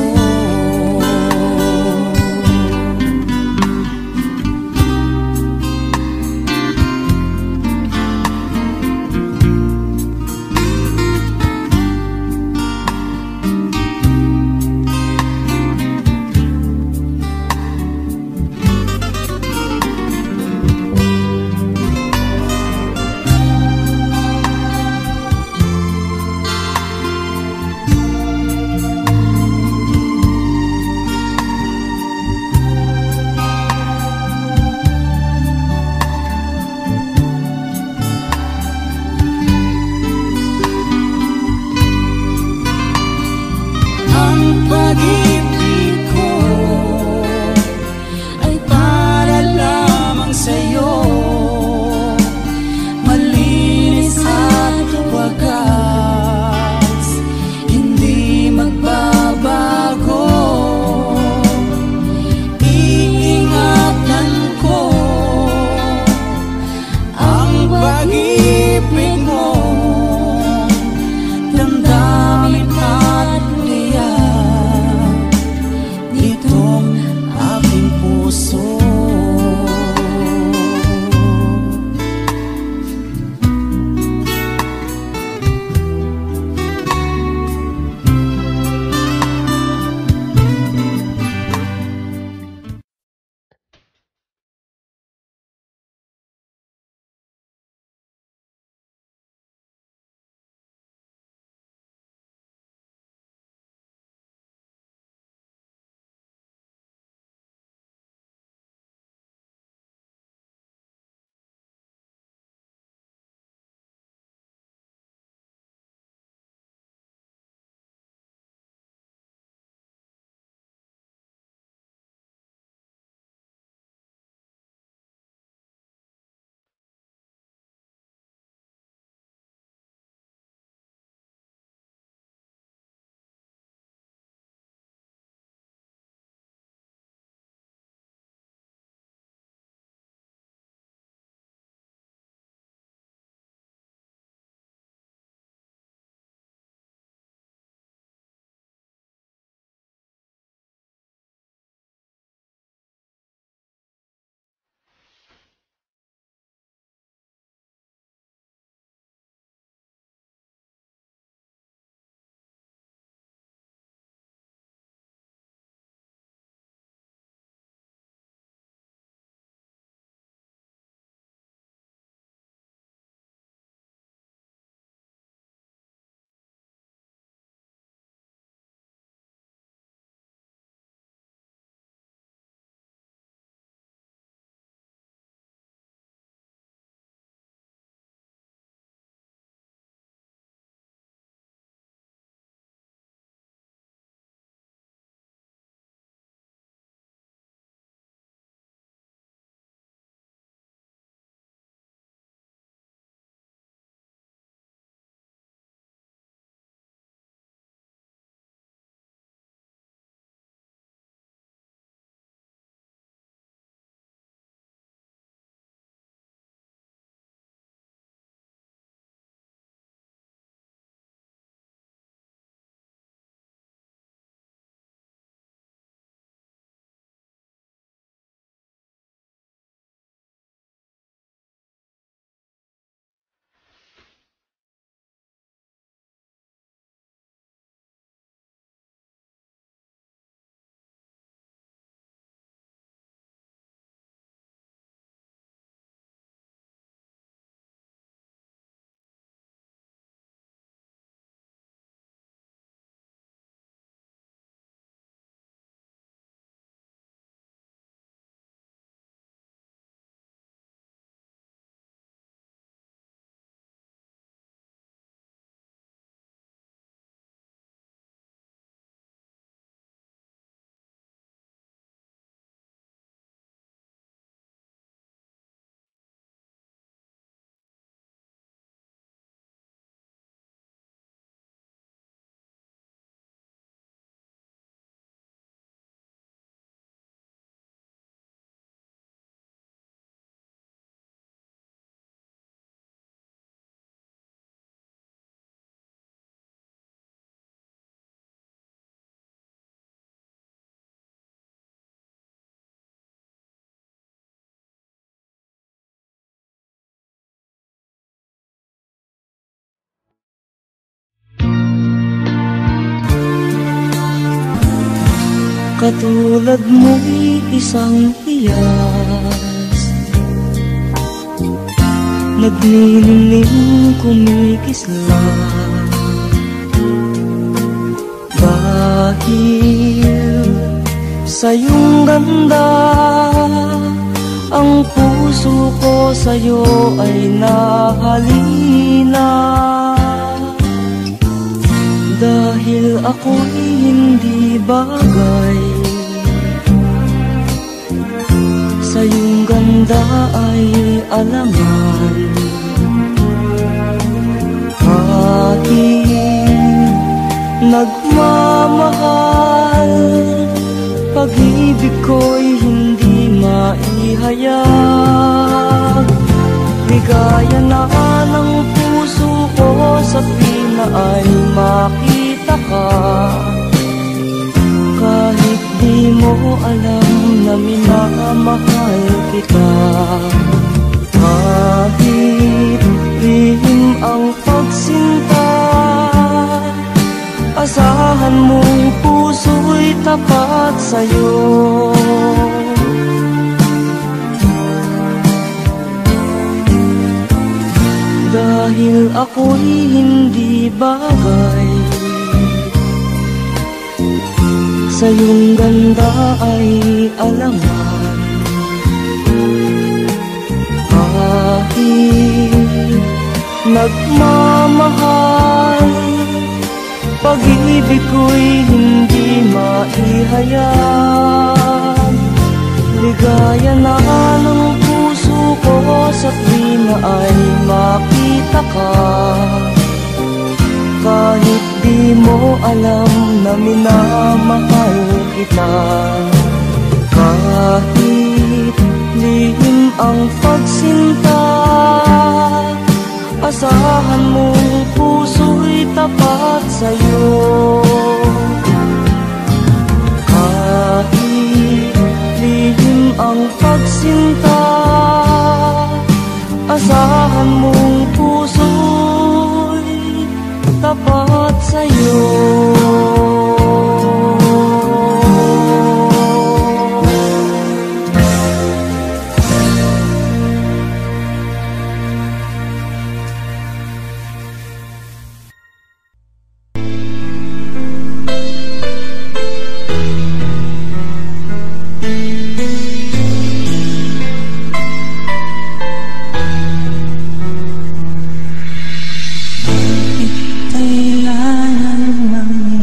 Katulad mo'y isang hiyas, nagniningning kumikislang. Dahil sa iyong ganda, ang puso ko sa'yo ay nahalina. Dahil ako'y hindi bagay, sa iyong ganda ay alangan. Kahit nagmamahal, pag-ibig ko'y hindi maihayag. Ligaya na ng puso ko sa pina ay makita ka. Kahit di mo alam na minamahal kita. Kahit lihim ang pagsinta, asahan mong puso'y tapat sa'yo. Dahil ako'y hindi bagay, sa iyong ganda ay alangan. Kahit nagmamahal, pag-ibig ko'y hindi maihayag. Ligaya na ng puso ko sa pina ay makita ka. Kahit di mo alam na minamahal kita. Kahit lihim ang pagsinta, asahan mong puso'y tapat sa'yo. Kahit lihim ang pagsinta, asahan mong puso'y tapat sa'yo. Kailangan ng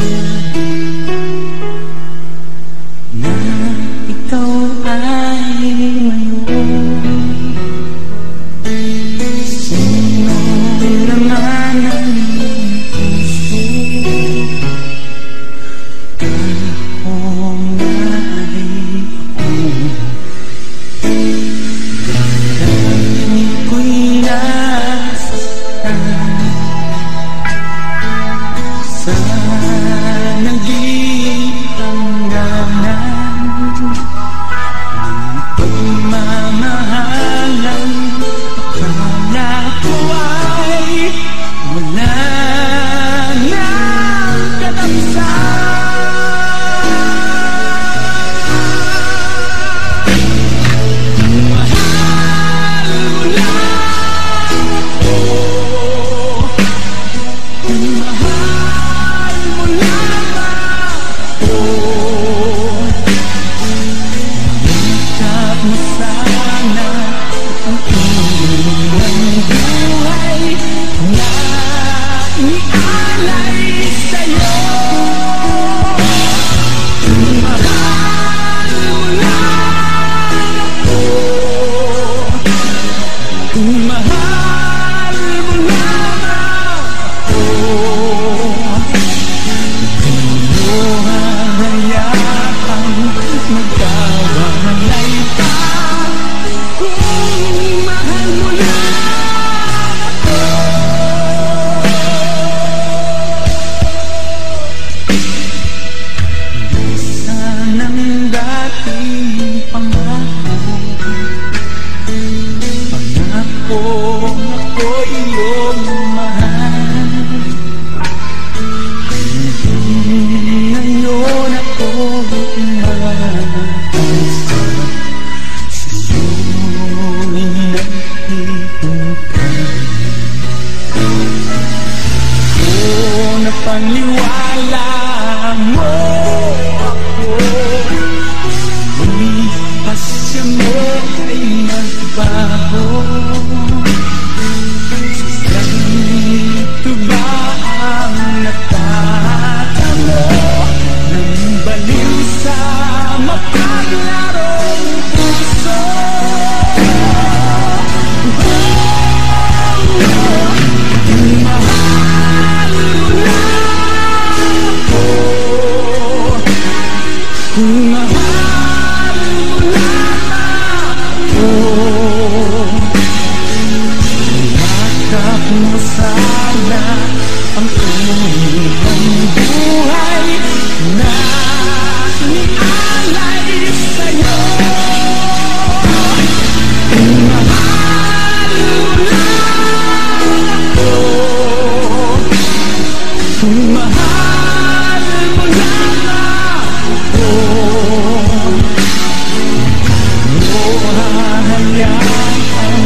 hahayaan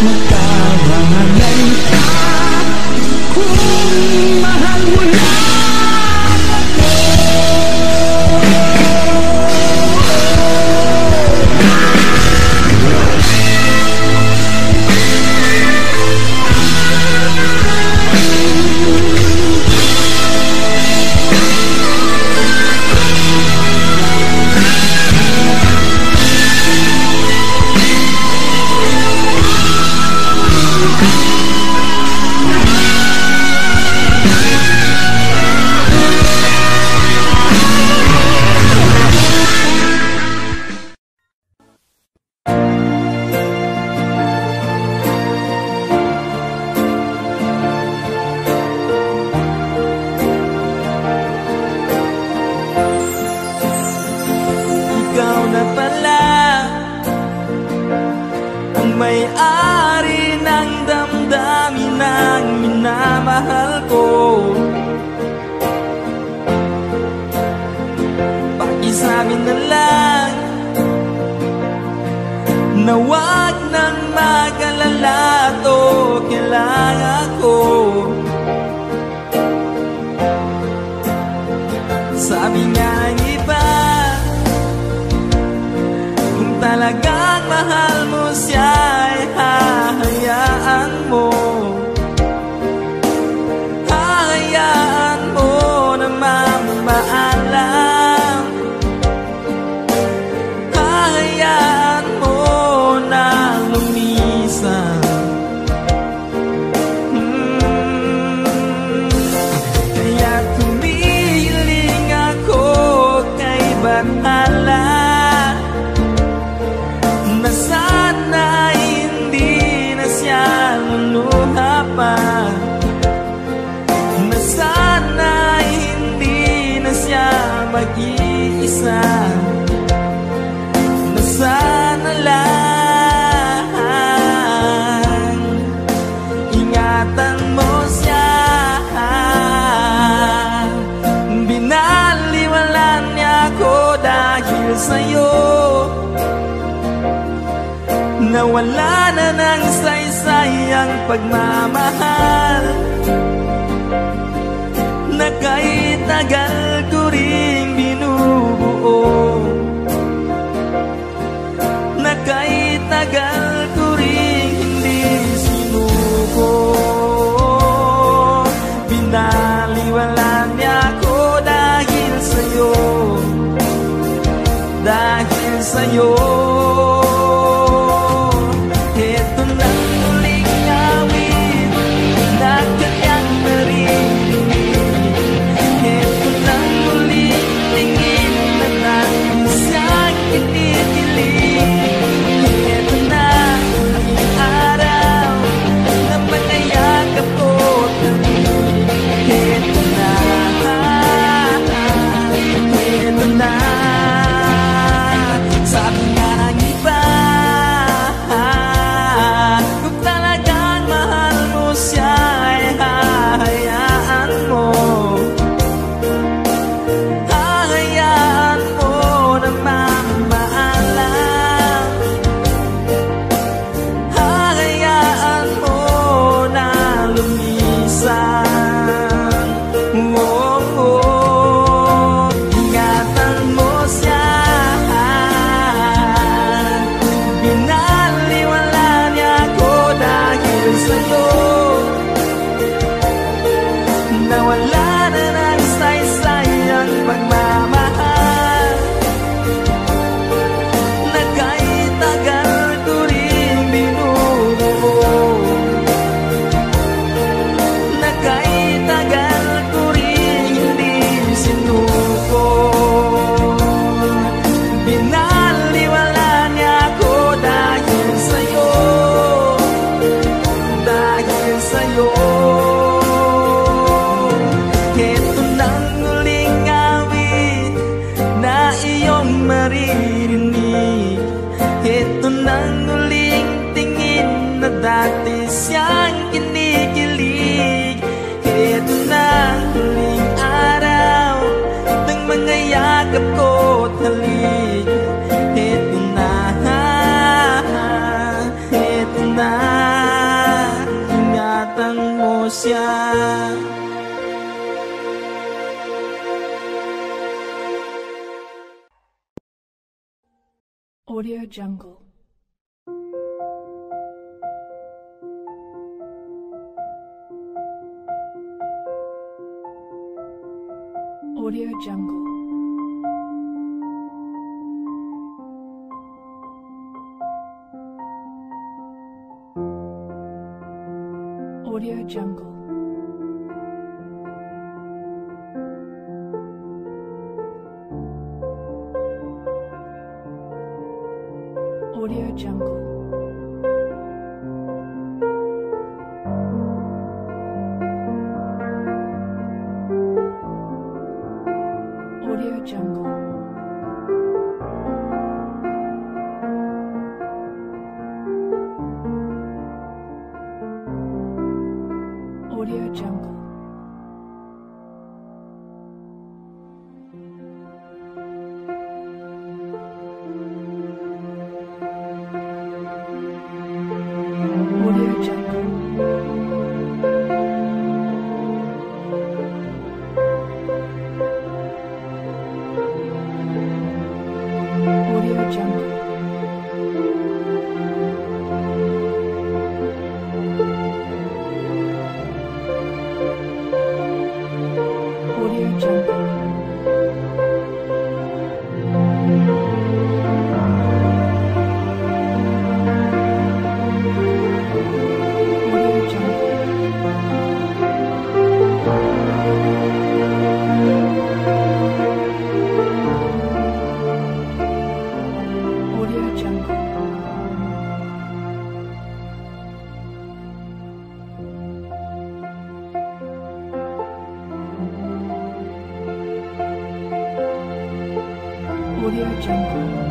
magkawalan ka kung mahal mo lang may-ari ng damdamin ng minamahal ko. Pakisabi na lang na wag nang mag-alala to kailangan ko. Sabi nga ng iba, kung talagang mahal mo siya ay hahayaan mo. Hahayaan mo na mamaalam. Hahayaan mo na lumisan. Kaya tumiling ako kay Bathala na sana hindi na siya luluha pa, na sana hindi na siya mag-iisa, na sana lang ingatan mo siya. Binaliwalan niya ako dahil sa'yo, nawala na ng saysay ang pagmamahal na kahit tagal ko ring binubuo, na kahit tagal ko ring hindi sinuko. Binaliwalan niya ako dahil sa'yo, dahil sa'yo. Dati siyang kinikilig, ito na ang huling araw ng mga yakap ko't halik. Ito na siya. Audio Jungle. Audio Jungle. Audio Jungle. Audio Jungle. Audio Jungle. Audio Jungle. Audio Jungle. Audio Jungle. Audio Jungle. Audio Jungle. Audio Jungle.